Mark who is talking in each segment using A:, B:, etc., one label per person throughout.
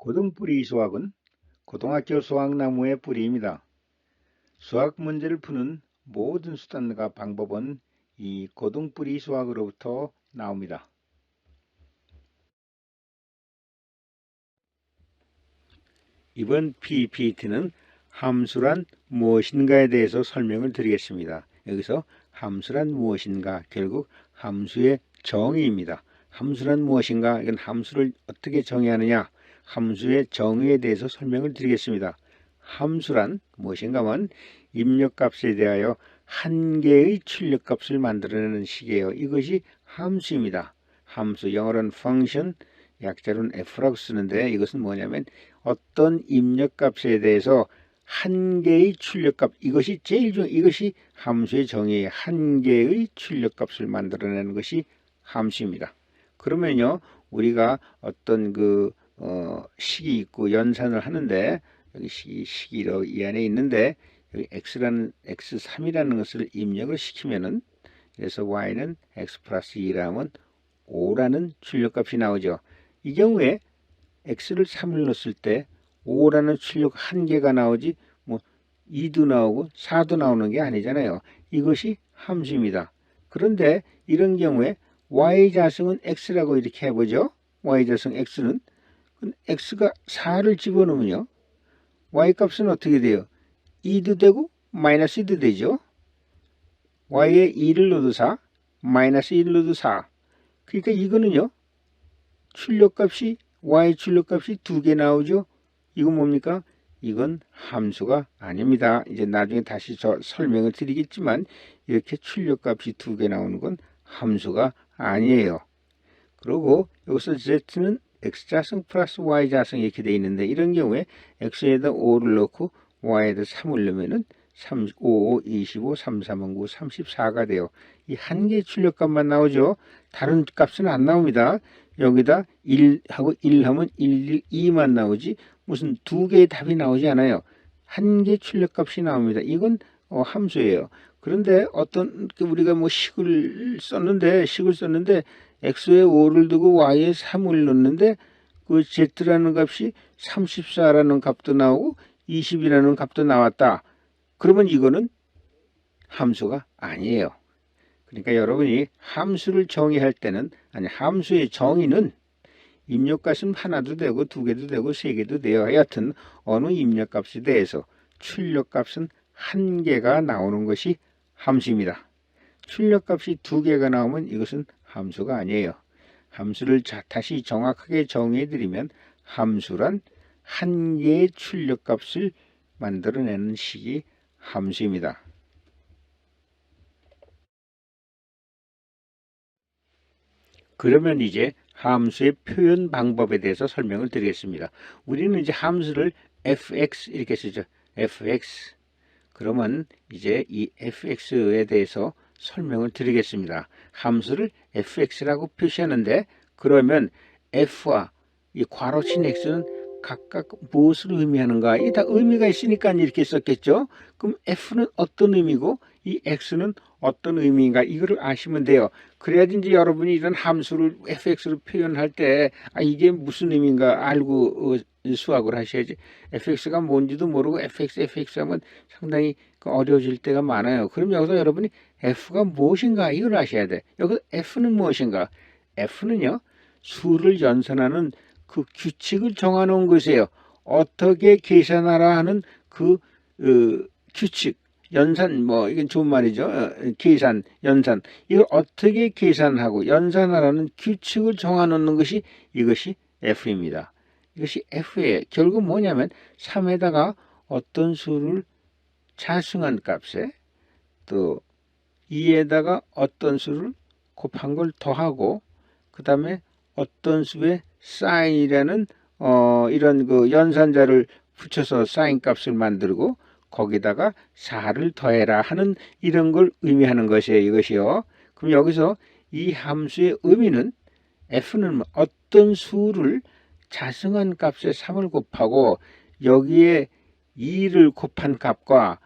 A: 고등뿌리 수학은 고등학교 수학나무의 뿌리입니다. 수학 문제를 푸는 모든 수단과 방법은 이 고등뿌리 수학으로부터 나옵니다. 이번 PPT는 함수란 무엇인가에 대해서 설명을 드리겠습니다. 여기서 함수란 무엇인가, 결국 함수의 정의입니다. 함수란 무엇인가, 이건 함수를 어떻게 정의하느냐, 함수의 정의에 대해서 설명을 드리겠습니다. 함수란 무엇인가 하면 입력값에 대하여 한 개의 출력값을 만들어내는 식이에요. 이것이 함수입니다. 함수, 영어로는 function, 약자로는 f라고 쓰는데 이것은 뭐냐면 어떤 입력값에 대해서 한 개의 출력값, 이것이 이것이 함수의 정의예요. 한 개의 출력값을 만들어내는 것이 함수입니다. 그러면요, 우리가 어떤 식이 있고 연산을 하는데 여기 식이 이 안에 있는데 여기 x3이라는 것을 입력을 시키면은, 그래서 y는 x 플러스 2라면 5라는 출력값이 나오죠. 이 경우에 x를 3을 넣었을 때 5라는 출력 한 개가 나오지 2도 나오고 4도 나오는 게 아니잖아요. 이것이 함수입니다. 그런데 이런 경우에 y자승은 x라고 이렇게 해보죠. y자승 x는 x가 4를 집어넣으면요, y값은 어떻게 돼요? 2도 되고 마이너스 2도 되죠. y에 2를 넣어도 4, 마이너스 1을 넣어도 4. 그러니까 이거는요, 출력값이 y 출력값이 2개 나오죠. 이건 뭡니까? 이건 함수가 아닙니다. 이제 나중에 다시 설명을 드리겠지만 이렇게 출력값이 2개 나오는 건 함수가 아니에요. 그리고 여기서 z는 x자승 플러스 y자승 이렇게 되어 있는데, 이런 경우에 x에다 5를 넣고 y에다 3을 넣으면은 5, 25, 3, 3은 9, 34가 돼요. 이 한 개의 출력값만 나오죠. 다른 값은 안 나옵니다. 여기다 1하고 1 하면 1, 2만 나오지 무슨 두 개의 답이 나오지 않아요. 한 개 출력값이 나옵니다. 이건 함수예요. 그런데 우리가 식을 썼는데 x에 5를 두고 y에 3을 넣는데 그 z라는 값이 34라는 값도 나오고 20이라는 값도 나왔다. 그러면 이거는 함수가 아니에요. 그러니까 여러분이 함수를 정의할 때는, 함수의 정의는 입력값은 하나도 되고 두 개도 되고 세 개도 돼요. 하여튼 어느 입력값에 대해서 출력값은 한 개가 나오는 것이 함수입니다. 출력값이 두 개가 나오면 이것은 함수가 아니에요. 함수를 다시 정확하게 정의해 드리면, 함수란 한 개의 출력값을 만들어내는 식이 함수입니다. 그러면 이제 함수의 표현 방법에 대해서 설명을 드리겠습니다. 우리는 이제 함수를 fx 이렇게 쓰죠. fx. 그러면 이제 이 fx에 대해서 설명을 드리겠습니다. 함수를 fx라고 표시하는데, 그러면 f와 이 괄호친 x는 각각 무엇을 의미하는가? 이 다 의미가 있으니까 이렇게 썼겠죠. 그럼 f는 어떤 의미고 이 x는 어떤 의미인가, 이거를 아시면 돼요. 그래야지 이제 여러분이 이런 함수를 fx로 표현할 때 이게 무슨 의미인가 알고 수학을 하셔야지. fx가 뭔지도 모르고 fx 하면 상당히 어려워질 때가 많아요. 그럼 여기서 여러분이 f가 무엇인가 이걸 아셔야 돼. 여기서 f는 무엇인가? f는요, 수를 연산하는 그 규칙을 정해놓은 것이에요. 어떻게 계산하라 하는 규칙, 연산, 이건 좋은 말이죠. 계산, 연산. 이걸 어떻게 계산하고 연산하라는 규칙을 정해놓는 것이 이것이 f입니다. 이것이 f예요. 결국 뭐냐면 3에다가 어떤 수를 자승한 값에 또 2에다가 어떤 수를 곱한 걸 더하고, 그 다음에 어떤 수의 사인이라는 이런 연산자를 붙여서 사인 값을 만들고 거기다가 4를 더해라 하는 이런 걸 의미하는 것이에요. 이것이요. 그럼 여기서 이 함수의 의미는, f는 어떤 수를 자승한 값에 3을 곱하고 여기에 2를 곱한 값과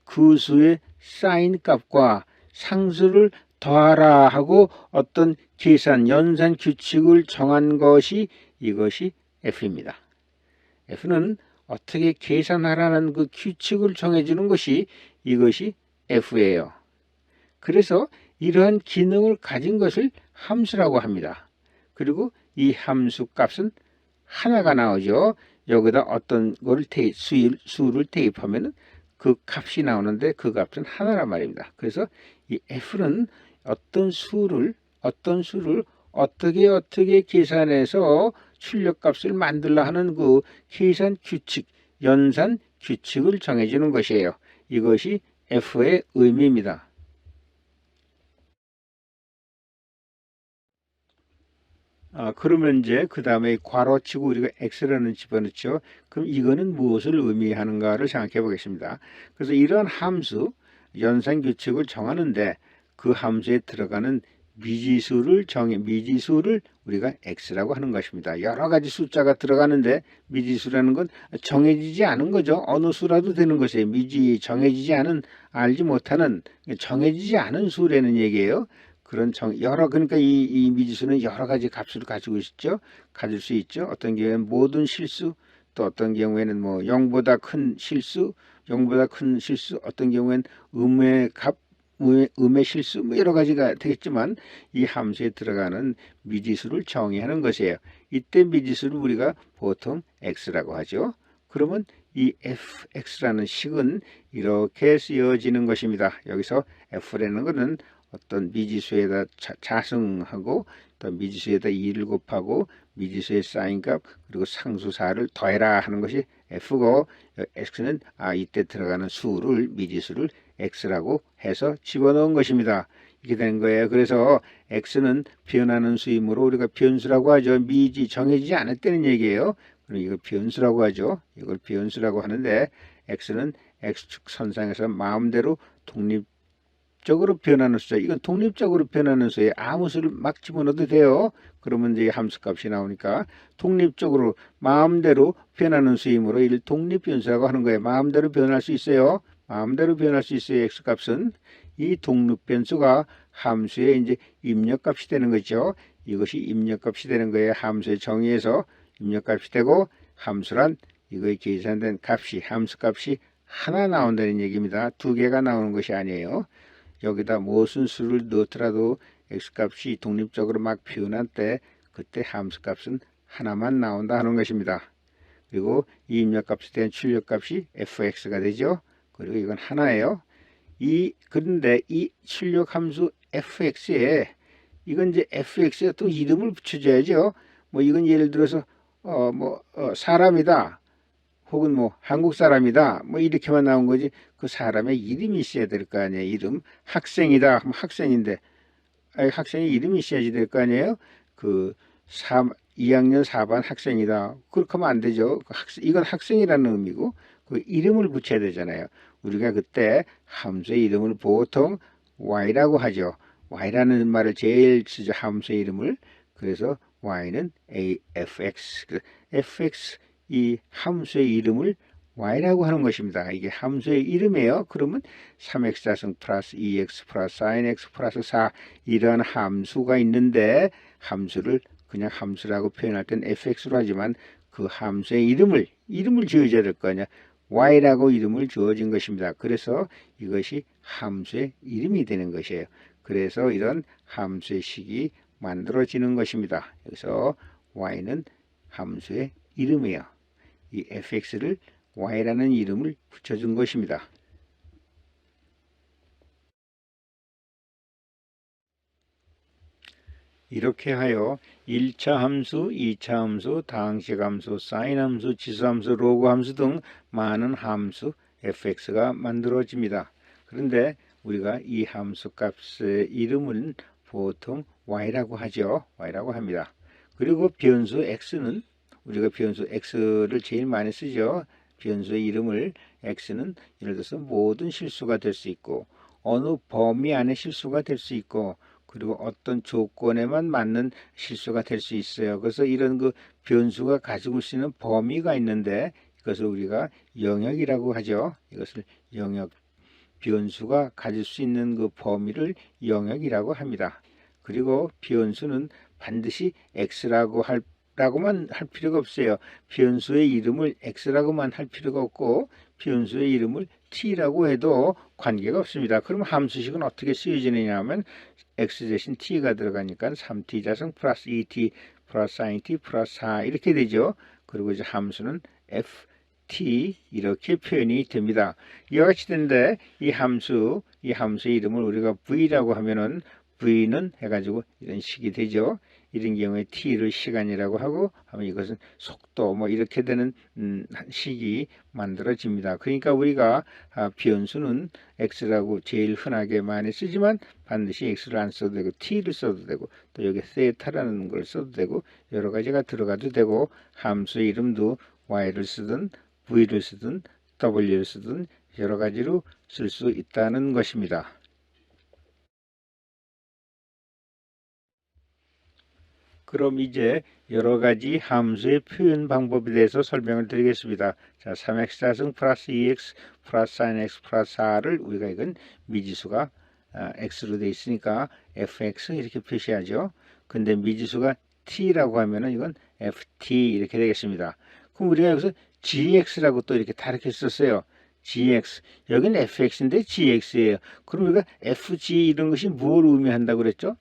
A: 그 수의 사인 값과 상수를 더하라 하고 어떤 계산, 연산 규칙을 정한 것이 이것이 f입니다. F는 어떻게 계산하라는 그 규칙을 정해주는 것이 이것이 F예요. 그래서 이러한 기능을 가진 것을 함수라고 합니다. 그리고 이 함수 값은 하나가 나오죠. 여기다 어떤 거를 수를 대입하면 그 값이 나오는데 그 값은 하나란 말입니다. 그래서 이 F는 어떤 수를 어떻게 계산해서 출력값을 만들라 하는 그 계산 규칙, 연산 규칙을 정해주는 것이에요. 이것이 F의 의미입니다. 그러면 이제 그 다음에 괄호치고 우리가 x라는 집어넣죠. 그럼 이거는 무엇을 의미하는가를 생각해 보겠습니다. 그래서 이런 함수, 연산 규칙을 정하는데 그 함수에 들어가는 미지수를 우리가 x라고 하는 것입니다. 여러 가지 숫자가 들어가는데 미지수라는 건 정해지지 않은 거죠. 어느 수라도 되는 것이에요. 정해지지 않은, 알지 못하는, 정해지지 않은 수라는 얘기예요. 그러니까 이 미지수는 여러 가지 값을 가지고 있죠. 가질 수 있죠. 어떤 경우에는 모든 실수, 또 어떤 경우에는 뭐 0보다 큰 실수, 어떤 경우에는 음의 실수, 뭐 여러 가지가 되겠지만 이 함수에 들어가는 미지수를 정의하는 것이에요. 이때 미지수를 우리가 보통 x라고 하죠. 그러면 이 fx라는 식은 이렇게 쓰여지는 것입니다. 여기서 f라는 것은 어떤 미지수에다 자승하고 또 미지수에다 2를 곱하고 미지수의 사인값 그리고 상수사를 더해라 하는 것이 f고 x는 이때 들어가는 수를 미지수를 x라고 해서 집어넣은 것입니다. 이렇게 된 거예요. 그래서 x는 변하는 수이므로 우리가 변수라고 하죠. 정해지지 않았다는 얘기예요. 그럼 이걸 변수라고 하죠. 이걸 변수라고 하는데 x는 x축 선상에서 마음대로 독립적으로 변하는 수죠. 이건 독립적으로 변하는 수에 아무 수를 막 집어넣어도 돼요. 그러면 이제 함수값이 나오니까 독립적으로 마음대로 변하는 수이므로 이를 독립변수라고 하는 거예요. 마음대로 변할 수 있어요. 마음대로 변할 수 있어요. x값은 이 독립변수가 함수의 이제 입력값이 되는 거죠. 이것이 입력값이 되는 거예요. 함수의 정의에서 입력값이 되고 함수란 이거에 계산된 값이 함수값이 하나 나온다는 얘기입니다. 두 개가 나오는 것이 아니에요. 여기다 무슨 수를 넣더라도 x값이 독립적으로 막 변할 때 그때 함수값은 하나만 나온다 하는 것입니다. 그리고 이 입력값에 대한 출력값이 fx가 되죠. 그리고 이건 하나예요. 그런데 이 출력함수 fx에 이건 이제 fx에 또 이름을 붙여줘야죠. 뭐 이건 예를 들어서 사람이다. 혹은 뭐 한국 사람이다. 뭐 이렇게만 나온 거지. 그 사람의 이름이 있어야 될 거 아니에요. 이름. 학생이다. 학생인데 학생의 이름이 있어야지 될 거 아니에요. 2학년 4반 학생이다. 그렇게 하면 안 되죠. 이건 학생이라는 의미고 그 이름을 붙여야 되잖아요. 우리가 그때 함수의 이름을 보통 y라고 하죠. y라는 말을 제일 쓰죠. 함수의 이름을. 그래서 y는 fx. fx 이 함수의 이름을 y라고 하는 것입니다. 이게 함수의 이름이에요. 그러면 3x 플러스 2x 플러스 4x 플러스 4 이러한 함수가 있는데 함수를 그냥 함수라고 표현할 땐 fx로 하지만 그 함수의 이름을 지어줘야 될 거 아니야. y라고 이름을 주어진 것입니다. 그래서 이것이 함수의 이름이 되는 것이에요. 그래서 이런 함수의 식이 만들어지는 것입니다. 여기서 y는 함수의 이름이에요. 이 fx를 y라는 이름을 붙여준 것입니다. 이렇게 하여 1차 함수, 2차 함수, 다항식 함수, 사인 함수, 지수 함수, 로그 함수 등 많은 함수 fx가 만들어집니다. 그런데 우리가 이 함수 값의 이름은 보통 y라고 하죠. y라고 합니다. 그리고 변수 x는 우리가 변수 x를 제일 많이 쓰죠. 변수의 이름을 x는 예를 들어서 모든 실수가 될 수 있고 어느 범위 안에 실수가 될 수 있고 그리고 어떤 조건에만 맞는 실수가 될 수 있어요. 그래서 이런 그 변수가 가지고 있는 범위가 있는데 이것을 우리가 영역이라고 하죠. 이것을 영역, 변수가 가질 수 있는 그 범위를 영역이라고 합니다. 그리고 변수는 반드시 x라고 할 F라고만 할 필요가 없어요. 변수의 이름을 X라고만 할 필요가 없고 변수의 이름을 T라고 해도 관계가 없습니다. 그럼 함수식은 어떻게 쓰여지느냐 하면 X 대신 T가 들어가니까 3T 자승 플러스 2T 플러스 sinT 플러스 4 이렇게 되죠. 그리고 이제 함수는 FT 이렇게 표현이 됩니다. 이와 같이 되는데 이 함수의 이름을 우리가 V라고 하면은 V는 해가지고 이런 식이 되죠. 이런 경우에 T를 시간이라고 하고 하면 이것은 속도 뭐 이렇게 되는 식이 만들어집니다. 그러니까 우리가 변수는 X라고 제일 흔하게 많이 쓰지만 반드시 X를 안 써도 되고 T를 써도 되고 또 여기 세타라는 걸 써도 되고 여러 가지가 들어가도 되고 함수의 이름도 Y를 쓰든 V를 쓰든 W를 쓰든 여러 가지로 쓸 수 있다는 것입니다. 그럼 이제 여러 가지 함수의 표현 방법에 대해서 설명을 드리겠습니다. 자, 3x 자승 플러스 2x 플러스 sin x 플러스 4를 우리가 이건 미지수가 x로 되어 있으니까 fx 이렇게 표시하죠. 근데 미지수가 t라고 하면은 이건 ft 이렇게 되겠습니다. 그럼 우리가 여기서 gx라고 또 이렇게 다르게 썼어요. gx 여기는 fx인데 gx예요. 그럼 우리가 fg 이런 것이 뭘 의미한다고 그랬죠?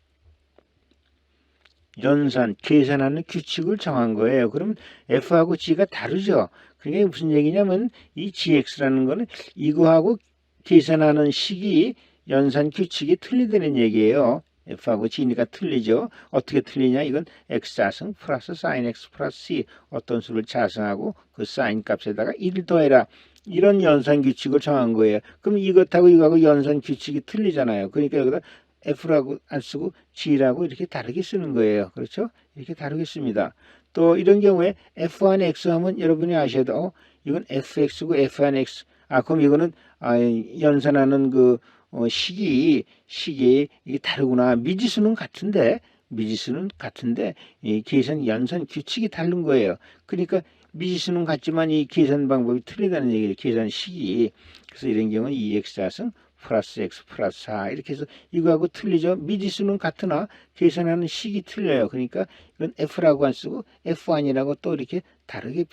A: 연산, 계산하는 규칙을 정한 거예요. 그러면 F하고 G가 다르죠. 그게 무슨 얘기냐면 이 GX라는 거는 이거하고 계산하는 식이 연산 규칙이 틀리다는 얘기예요. F하고 G니까 틀리죠. 어떻게 틀리냐? 이건 X자승 플러스 sin X 플러스 C 어떤 수를 자승하고 그 sin 값에다가 1을 더해라. 이런 연산 규칙을 정한 거예요. 그럼 이것하고 이거하고 연산 규칙이 틀리잖아요. 그러니까 여기다 F라고 안 쓰고 G라고 이렇게 다르게 쓰는 거예요. 그렇죠? 이렇게 다르게 씁니다. 또 이런 경우에 F1 X 하면 여러분이 아셔도 이건 FX고 F1 X 그럼 이거는 연산하는 그 식이 이게 다르구나. 미지수는 같은데 이 계산 연산 규칙이 다른 거예요. 그러니까 미지수는 같지만 이 계산 방법이 틀리다는 얘기예요. 계산 식이. 그래서 이런 경우는 2x자승 플러스 x 플러스 4 이렇게 해서 이거하고 틀리죠. 미지수는 같으나 계산하는 식이 틀려요. 그러니까 이건 F라고 안 쓰고 F1이라고 또 이렇게 다르게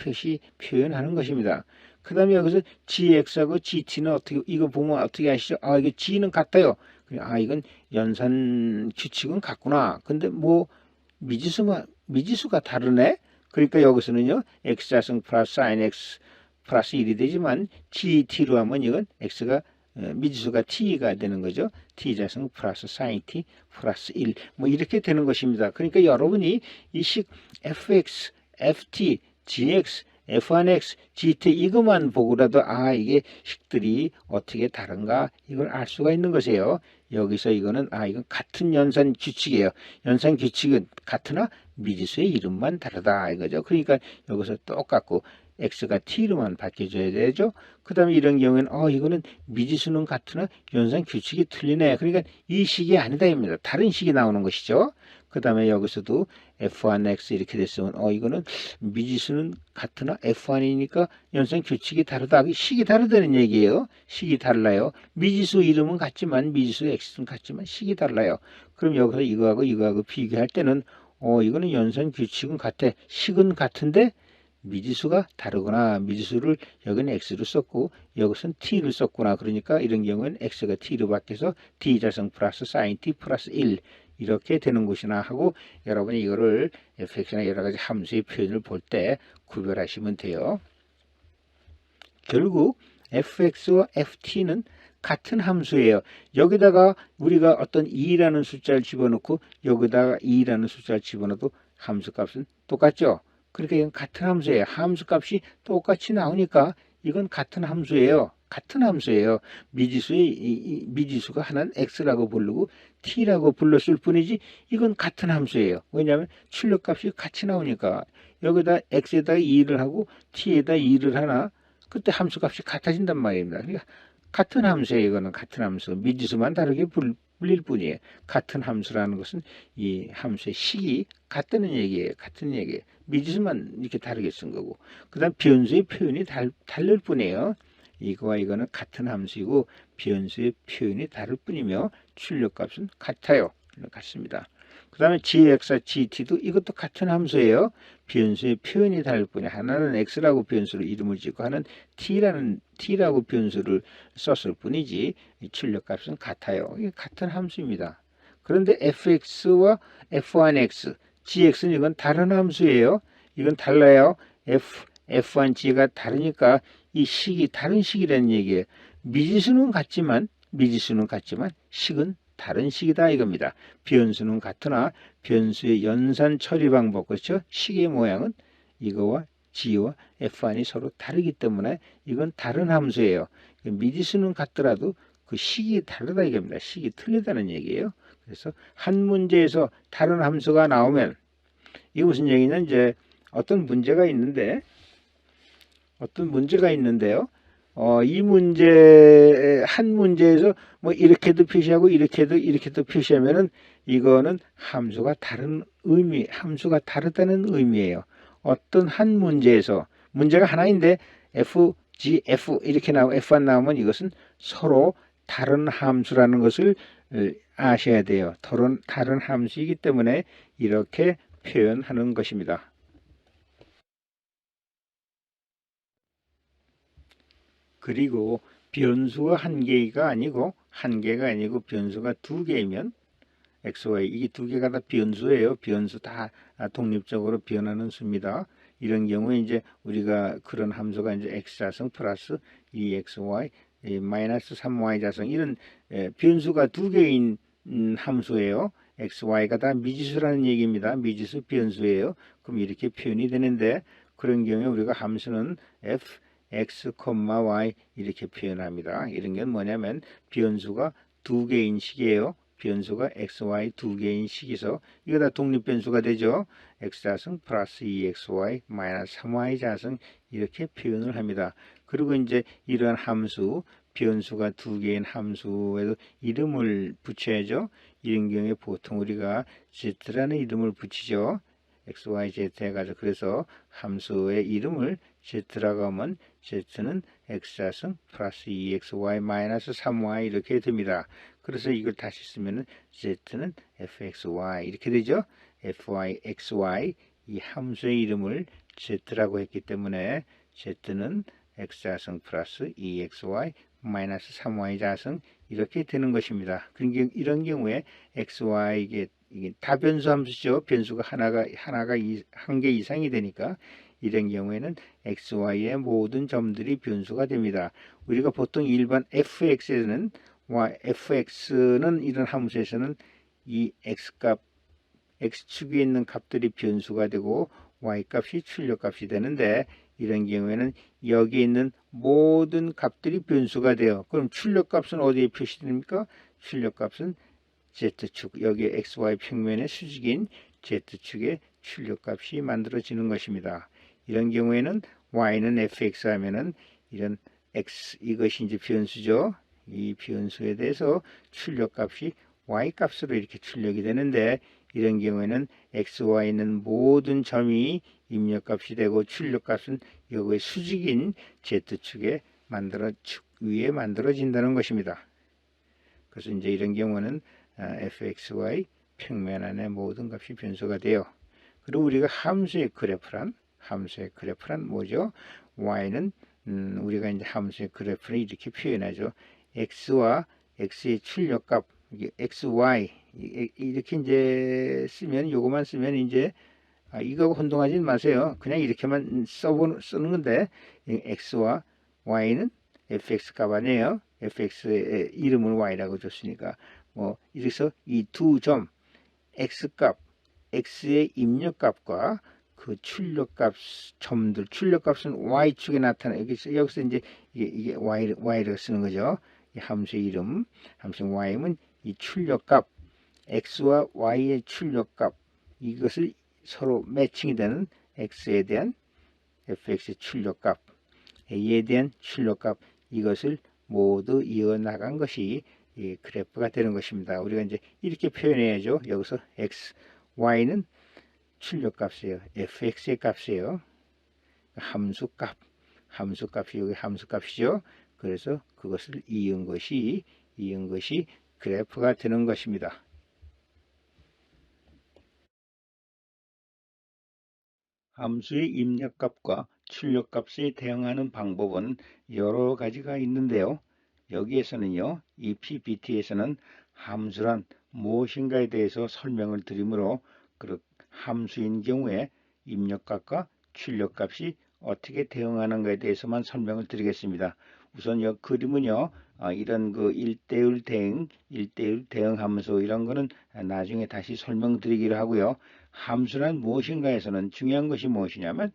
A: 표현하는 것입니다. 그 다음에 여기서 GX하고 GT는 어떻게 이거 보면 어떻게 아시죠? 이게 G는 같아요. 이건 연산 규칙은 같구나. 근데 뭐 미지수가 다르네. 그러니까 여기서는요. X자승 플러스 sin X 플러스 1이 되지만 GT로 하면 이건 X가 미지수가 t가 되는 거죠. t자승 플러스 sin t 플러스 1 뭐 이렇게 되는 것입니다. 그러니까 여러분이 이 식 fx, ft, gx, f1x, gt 이것만 보고라도 이게 식들이 어떻게 다른가 이걸 알 수가 있는 것이에요. 여기서 이거는 이건 같은 연산 규칙이에요. 연산 규칙은 같으나 미지수의 이름만 다르다 이거죠. 그러니까 여기서 똑같고 x가 t로만 바뀌어줘야 되죠. 그 다음에 이런 경우에는 이거는 미지수는 같으나 연산 규칙이 틀리네. 그러니까 이 식이 아니다 입니다. 다른 식이 나오는 것이죠. 그 다음에 여기서도 f1x 이렇게 됐으면 이거는 미지수는 같으나 f1이니까 연산 규칙이 다르다. 식이 다르다는 얘기예요. 식이 달라요. 미지수 이름은 같지만 미지수 x는 같지만 식이 달라요. 그럼 여기서 이거하고 비교할 때는 이거는 연산 규칙은 같아. 식은 같은데 미지수가 다르구나. 미지수를 여기는 x로 썼고 여기서는 t를 썼구나. 그러니까 이런 경우는 x가 t로 바뀌어서 t자승 플러스 sin t 플러스 1 이렇게 되는 것이나 하고 여러분이 이거를 fx나 여러 가지 함수의 표현을 볼 때 구별하시면 돼요. 결국 fx와 ft는 같은 함수예요. 여기다가 우리가 어떤 2라는 숫자를 집어넣고 여기다가 2라는 숫자를 집어넣어도 함수값은 똑같죠. 그러니까 이건 같은 함수예요. 함수값이 똑같이 나오니까 이건 같은 함수예요. 같은 함수예요. 미지수가 하나는 x라고 부르고 t라고 불렀을 뿐이지 이건 같은 함수예요. 왜냐하면 출력값이 같이 나오니까 여기다 x에다 2를 하고 t에다 2를 하나 그때 함수값이 같아진단 말입니다. 그러니까 같은 함수예요. 이거는 같은 함수. 미지수만 다르게 불릴 뿐이에요. 같은 함수라는 것은 이 함수의 식이 같다는 얘기예요. 같은 얘기예요. 미지수만 이렇게 다르게 쓴 거고. 그 다음 변수의 표현이 다를 뿐이에요. 이거와 이거는 같은 함수이고 변수의 표현이 다를 뿐이며 출력값은 같아요. 같습니다. 그 다음에 gx와 gt도 이것도 같은 함수예요. 변수의 표현이 다를 뿐이야. 하나는 x라고 변수를 이름을 짓고 하나는 t라고 변수를 썼을 뿐이지 이 출력값은 같아요. 이게 같은 함수입니다. 그런데 fx와 f1x, gx는 이건 다른 함수예요. 이건 달라요. f1g가 다르니까 이 식이 다른 식이라는 얘기예요. 미지수는 같지만 식은 다른 식이다 이겁니다. 변수는 같으나 변수의 연산 처리 방법, 그렇죠? 식의 모양은 이거와 g와 f1이 서로 다르기 때문에 이건 다른 함수예요. 미지수는 같더라도 그 식이 다르다 이겁니다. 식이 틀리다는 얘기예요. 그래서 한 문제에서 다른 함수가 나오면 이게 무슨 얘기냐, 이제 어떤 문제가 있는데요. 이 한 문제에서 뭐 이렇게도 표시하고 이렇게도 표시하면은 이거는 함수가 다르다는 의미예요. 어떤 한 문제에서 문제가 하나인데 f, g, f 이렇게 나오고 f1 나오면 이것은 서로 다른 함수라는 것을 아셔야 돼요. 다른 함수이기 때문에 이렇게 표현하는 것입니다. 그리고 변수가 한 개가 아니고 변수가 두 개이면 x, y 이게 두 개가 다 변수예요. 변수 다 독립적으로 변하는 수입니다. 이런 경우에 이제 우리가 그런 함수가 이제 x자승 플러스 2xy 마이너스 3y 자승 이런 변수가 두 개인 함수예요. x, y가 다 미지수라는 얘기입니다. 미지수 변수예요. 그럼 이렇게 표현이 되는데 그런 경우에 우리가 함수는 f x, y 이렇게 표현합니다. 이런 게 뭐냐면 변수가 두 개인 식이에요. 변수가 x, y 두 개인 식이서 이거 다 독립변수가 되죠. x자승 플러스 2xy 마이너스 3y 자승 이렇게 표현을 합니다. 그리고 이제 이런 함수 변수가 두 개인 함수에도 이름을 붙여야죠. 이런 경우에 보통 우리가 z라는 이름을 붙이죠. x, y, z 해가지고 그래서 함수의 이름을 z라고 하면 z는 x자승 플러스 2xy 마이너스 3y 이렇게 됩니다. 그래서 이걸 다시 쓰면은 z는 fxy 이렇게 되죠. fy, xy 이 함수의 이름을 z라고 했기 때문에 z는 x자승 플러스 2xy 마이너스 3y 자승 이렇게 되는 것입니다. 이런 경우에 xy 이게 다변수 함수죠. 변수가 한 개 이상이 되니까 이런 경우에는 xy의 모든 점들이 변수가 됩니다. 우리가 보통 일반 fx는 이런 함수에서는 이 x축에 있는 값들이 변수가 되고 y값이 출력값이 되는데 이런 경우에는 여기 있는 모든 값들이 변수가 돼요. 그럼 출력값은 어디에 표시됩니까? 출력값은 z축, 여기 xy 평면의 수직인 z축의 출력값이 만들어지는 것입니다. 이런 경우에는 y는 fx 하면은 이런 x 이것이 이제 변수죠. 이 변수에 대해서 출력값이 y값으로 이렇게 출력이 되는데 이런 경우에는 xy에 있는 모든 점이 입력값이 되고 출력값은 여기에 수직인 z축에 위에 만들어진다는 것입니다. 그래서 이제 이런 경우는 fxy 평면 안에 모든 값이 변수가 돼요. 그리고 우리가 함수의 그래프란 뭐죠? y는 우리가 이제 함수의 그래프를 이렇게 표현하죠. x와 x의 출력값, xy 이렇게 이제 요거만 쓰면 이제 이거하고 혼동하지 마세요. 그냥 이렇게만 쓰는 건데 x와 y는 fx 값 아니에요. fx의 이름을 y라고 줬으니까 뭐 이래서 이 두 점 x값, x의 입력값과 그 출력값 점들, 출력값은 y축에 나타나 여기서 이제 이게 y를 쓰는 거죠. 이 함수의 이름, 함수 y는 이 출력값, x와 y의 출력값 이것을 서로 매칭이 되는 x에 대한 fx의 출력값, a에 대한 출력값 이것을 모두 이어나간 것이 이 그래프가 되는 것입니다. 우리가 이제 이렇게 표현해야죠. 여기서 x, y는 출력값이에요. fx의 값이에요. 함수값이 여기 함수값이죠. 그래서 그것을 이은 것이 그래프가 되는 것입니다. 함수의 입력값과 출력값에 대응하는 방법은 여러 가지가 있는데요. 여기에서는요, 이 PPT에서는 함수란 무엇인가에 대해서 설명을 드리므로 함수인 경우에 입력값과 출력값이 어떻게 대응하는가에 대해서만 설명을 드리겠습니다. 우선 이 그림은요, 이런 그 1대1 대응, 1대1 대응 함수 이런 거는 나중에 다시 설명드리기로 하고요. 함수란 무엇인가에서는 중요한 것이 무엇이냐면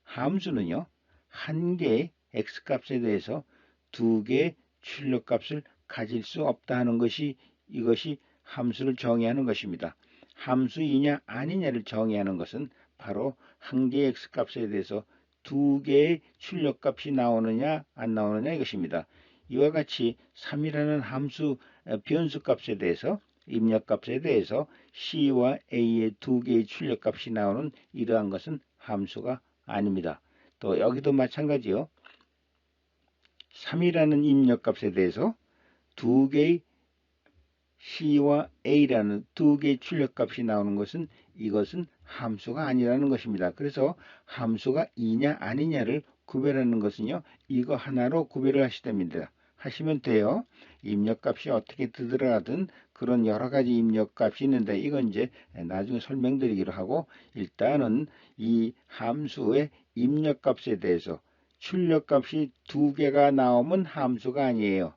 A: 함수는요, 한 개의 x값에 대해서 두 개의 출력값을 가질 수 없다 하는 것이 이것이 함수를 정의하는 것입니다. 함수이냐 아니냐를 정의하는 것은 바로 한 개의 x값에 대해서 두 개의 출력값이 나오느냐 안 나오느냐 이것입니다. 이와 같이 3이라는 함수 변수값에 대해서 입력값에 대해서 C와 A의 두 개의 출력값이 나오는 이러한 것은 함수가 아닙니다. 또 여기도 마찬가지요. 3이라는 입력값에 대해서 두 개의 C와 A라는 두 개의 출력값이 나오는 것은 이것은 함수가 아니라는 것입니다. 그래서 함수가 이냐 아니냐를 구별하는 것은요. 이거 하나로 구별을 하시면 돼요. 입력값이 어떻게 들어가든 그런 여러 가지 입력값이 있는데 이건 이제 나중에 설명드리기로 하고 일단은 이 함수의 입력값에 대해서 출력값이 두 개가 나오면 함수가 아니에요.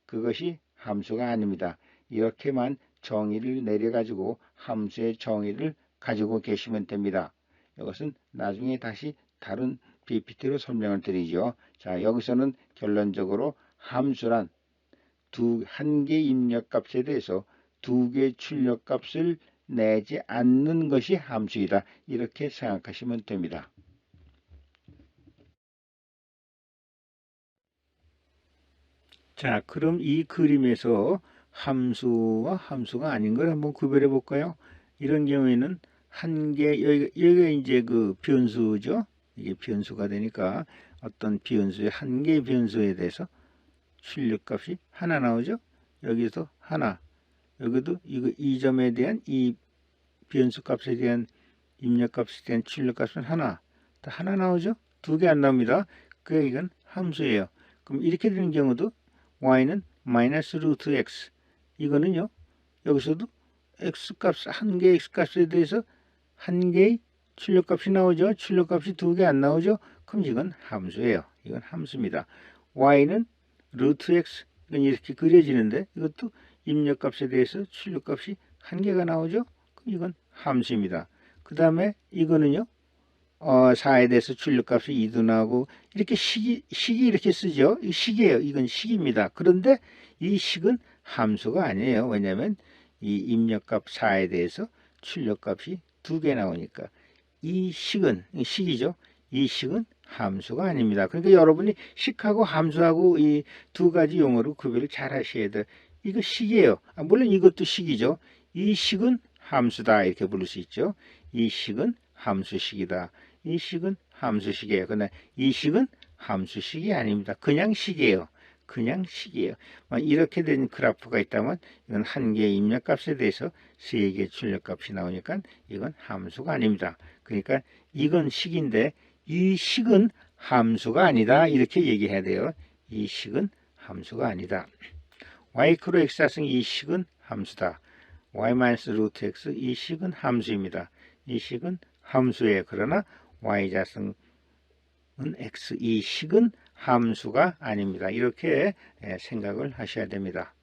A: 그것이 함수가 아닙니다. 이렇게만 정의를 내려가지고 함수의 정의를 가지고 계시면 됩니다. 이것은 나중에 다시 다른 PPT로 설명을 드리죠. 자, 여기서는 결론적으로 함수란 한 개 입력값에 대해서 두 개 출력값을 내지 않는 것이 함수이다. 이렇게 생각하시면 됩니다. 자, 그럼 이 그림에서 함수와 함수가 아닌 걸 한번 구별해 볼까요? 이런 경우에는 한 개, 여기가 이제 그 변수죠. 이게 변수가 되니까 어떤 변수의 한 개의 변수에 대해서 출력값이 하나 나오죠. 여기서 하나, 여기도 이 점에 대한 이 변수값에 대한 입력값에 대한 출력값은 하나, 하나 나오죠. 두 개 안 나옵니다. 그러니까 이건 함수예요. 그럼 이렇게 되는 경우도 y는 마이너스 루트 x 이거는요. 여기서도 x값 한 개의 x값에 대해서 한 개의 출력값이 나오죠. 출력값이 두 개 안 나오죠. 그럼 이건 함수예요. 이건 함수입니다. y는 루트 x 이건 이렇게 그려지는데 이것도 입력값에 대해서 출력값이 한 개가 나오죠. 그럼 이건 함수입니다. 그 다음에 이거는요. 4에 대해서 출력값이 2도 나오고 이렇게 식이 이렇게 쓰죠. 이 식이에요. 이건 식입니다. 그런데 이 식은 함수가 아니에요. 왜냐하면 이 입력값 4에 대해서 출력값이 두 개 나오니까 이 식은 식이죠. 이 식은 함수가 아닙니다. 그러니까 여러분이 식하고 함수하고 이 두 가지 용어로 구별을 잘 하셔야 돼요. 이거 식이에요. 물론 이것도 식이죠. 이 식은 함수다 이렇게 부를 수 있죠. 이 식은 함수식이다. 이 식은 함수식이에요. 그러나 이 식은 함수식이 아닙니다. 그냥 식이에요. 그냥 식이에요. 이렇게 된 그래프가 있다면 이건 한 개의 입력값에 대해서 세 개의 출력값이 나오니까 이건 함수가 아닙니다. 그러니까 이건 식인데 이 식은 함수가 아니다. 이렇게 얘기해야 돼요. 이 식은 함수가 아니다. y 크로 x 자승 이 식은 함수다. y 마이너스 루트 x 이 식은 함수입니다. 이 식은 함수예요. 그러나 y자승은 x 이 식은 함수가 아닙니다. 이렇게 생각을 하셔야 됩니다.